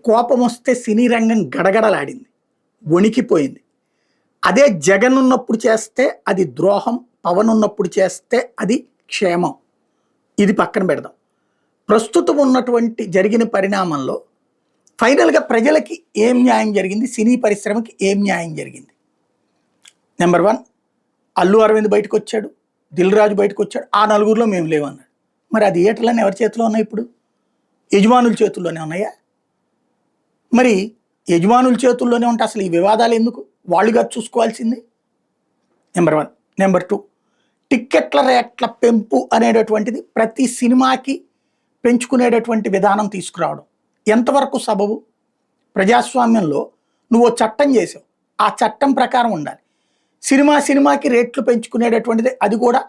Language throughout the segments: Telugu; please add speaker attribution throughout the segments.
Speaker 1: కోపం వస్తే సినీ రంగం గడగడలాడింది, వణికిపోయింది. అదే జగన్ ఉన్నప్పుడు చేస్తే అది ద్రోహం, పవన్ ఉన్నప్పుడు చేస్తే అది క్షేమం. ఇది పక్కన పెడదాం. ప్రస్తుతం ఉన్నటువంటి జరిగిన పరిణామంలో ఫైనల్గా ప్రజలకి ఏం న్యాయం జరిగింది, సినీ పరిశ్రమకి ఏం న్యాయం జరిగింది? నెంబర్ 1, అల్లు అరవింద్ బయటకు వచ్చాడు, దిల్ రాజు బయటకు వచ్చాడు, ఆ నలుగురిలో మేము లేవన్నాడు. మరి ఆ థియేటర్లన్నీ ఎవరి చేతిలో ఉన్నాయి? ఇప్పుడు యజమానుల చేతుల్లోనే ఉన్నాయా? మరి యజమానుల చేతుల్లోనే ఉంటే అసలు ఈ వివాదాలు ఎందుకు? వాళ్ళుగా చూసుకోవాల్సింది నెంబర్ 1. నెంబర్ 2, టిక్కెట్ల రేట్ల పెంపు అనేటటువంటిది ప్రతి సినిమాకి పెంచుకునేటటువంటి విధానం తీసుకురావడం ఎంతవరకు సబబు? ప్రజాస్వామ్యంలో నువ్వు చట్టం చేసావు, ఆ చట్టం ప్రకారం ఉండాలి. సినిమాకి రేట్లు పెంచుకునేటటువంటిది, అది కూడా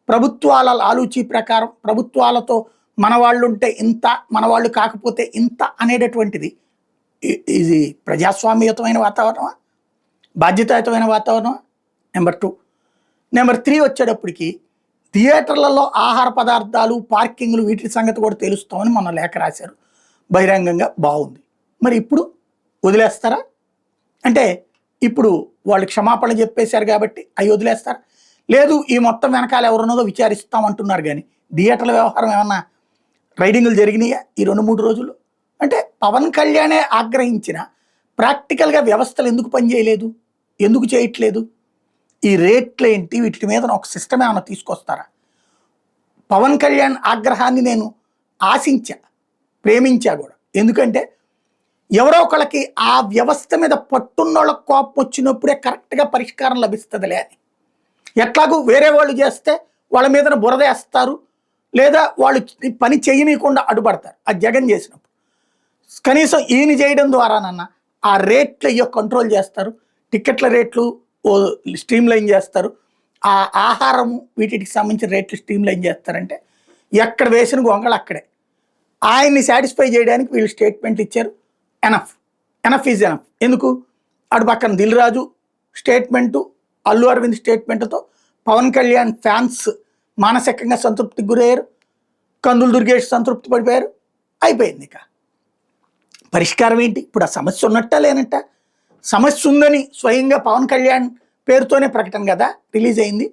Speaker 1: ప్రభుత్వాల ఆలోచన ప్రకారం, ప్రభుత్వాలతో మన వాళ్ళు ఉంటే ఇంత, మన వాళ్ళు కాకపోతే ఇంత అనేటటువంటిది. ఇది ప్రజాస్వామ్యయుతమైన వాతావరణమా? బాధ్యతాయుతమైన వాతావరణమా? నెంబర్ 2. నెంబర్ 3 వచ్చేటప్పటికి థియేటర్లలో ఆహార పదార్థాలు, పార్కింగ్లు, వీటి సంగతి కూడా తెలుస్తామని మొన్న లేఖ రాశారు బహిరంగంగా. బాగుంది. మరి ఇప్పుడు వదిలేస్తారా? అంటే ఇప్పుడు వాళ్ళు క్షమాపణ చెప్పేశారు కాబట్టి అవి వదిలేస్తారా? లేదు, ఈ మొత్తం వెనకాల ఎవరున్నదో విచారిస్తామంటున్నారు. కానీ థియేటర్ల వ్యవహారం ఏమన్నా రైడింగులు జరిగినాయా ఈ 2-3 రోజుల్లో? అంటే పవన్ కళ్యాణే ఆగ్రహించిన ప్రాక్టికల్గా వ్యవస్థలు ఎందుకు పనిచేయలేదు, ఎందుకు చేయట్లేదు? ఈ రేట్లు ఏంటి, వీటి మీద ఒక సిస్టమ్ ఏమైనా తీసుకొస్తారా? పవన్ కళ్యాణ్ ఆగ్రహాన్ని నేను ఆశించా, ప్రేమించా కూడా. ఎందుకంటే ఎవరో ఒకళ్ళకి ఆ వ్యవస్థ మీద పట్టున్నోళ్ళకి కోపం వచ్చినప్పుడే కరెక్ట్గా పరిష్కారం లభిస్తుందిలే అని. ఎట్లాగూ వేరే వాళ్ళు చేస్తే వాళ్ళ మీద బురద వేస్తారు, లేదా వాళ్ళు పని చేయనీయకుండా అడ్డుపడతారు. అది జగన్ చేసినప్పుడు కనీసం ఈయన చేయడం ద్వారానన్నా ఆ రేట్లు అయ్యో కంట్రోల్ చేస్తారు, టిక్కెట్ల రేట్లు స్ట్రీమ్లైన్ చేస్తారు, ఆ ఆహారము వీటికి సంబంధించిన రేట్లు స్ట్రీమ్లైన్ చేస్తారంటే ఎక్కడ వేసిన గొంగళ అక్కడే. ఆయన్ని సాటిస్ఫై చేయడానికి వీళ్ళు స్టేట్మెంట్లు ఇచ్చారు. Enough is enough. ఎందుకు? అటు పక్కన దిల్ రాజు స్టేట్మెంటు, అల్లు అరవింద్ స్టేట్మెంట్తో పవన్ కళ్యాణ్ ఫ్యాన్స్ మానసికంగా సంతృప్తికి గురయ్యారు, కందులు దుర్గేష్ సంతృప్తి పడిపోయారు. అయిపోయింది. ఇక పరిష్కారం ఏంటి? ఇప్పుడు ఆ సమస్య ఉన్నట్టా లేనట్ట? సమస్య ఉందని స్వయంగా పవన్ కళ్యాణ్ పేరుతోనే ప్రకటన కదా రిలీజ్ అయింది.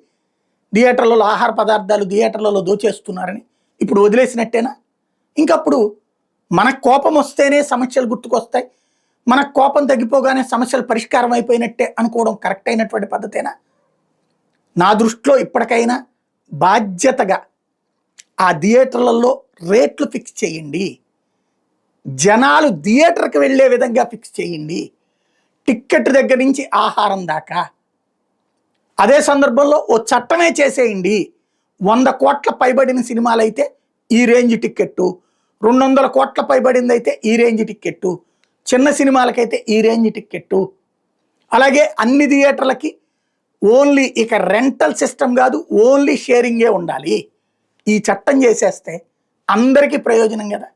Speaker 1: థియేటర్లలో ఆహార పదార్థాలు థియేటర్లలో దోచేస్తున్నారని. ఇప్పుడు వదిలేసినట్టేనా? ఇంకప్పుడు మనకు కోపం వస్తేనే సమస్యలు గుర్తుకొస్తాయి, మనకు కోపం తగ్గిపోగానే సమస్యలు పరిష్కారం అయిపోయినట్టే అనుకోవడం కరెక్ట్ అయినటువంటి పద్ధతేనా? నా దృష్టిలో ఇప్పటికైనా బాధ్యతగా ఆ థియేటర్లలో రేట్లు ఫిక్స్ చేయండి, జనాలు థియేటర్కి వెళ్ళే విధంగా ఫిక్స్ చేయండి, టిక్కెట్ దగ్గర నుంచి ఆహారం దాకా. అదే సందర్భంలో ఓ చట్టమే చేసేయండి. 100 కోట్ల పైబడిన సినిమాలు అయితే ఈ రేంజ్ టిక్కెట్టు, 200 కోట్ల పైబడింది అయితే ఈ రేంజ్ టిక్కెట్టు, చిన్న సినిమాలకైతే ఈ రేంజ్ టిక్కెట్టు. అలాగే అన్ని థియేటర్లకి ఓన్లీ ఇక రెంటల్ సిస్టమ్ కాదు, ఓన్లీ షేరింగే ఉండాలి. ఈ చట్టం చేసేస్తే అందరికీ ప్రయోజనం కదా.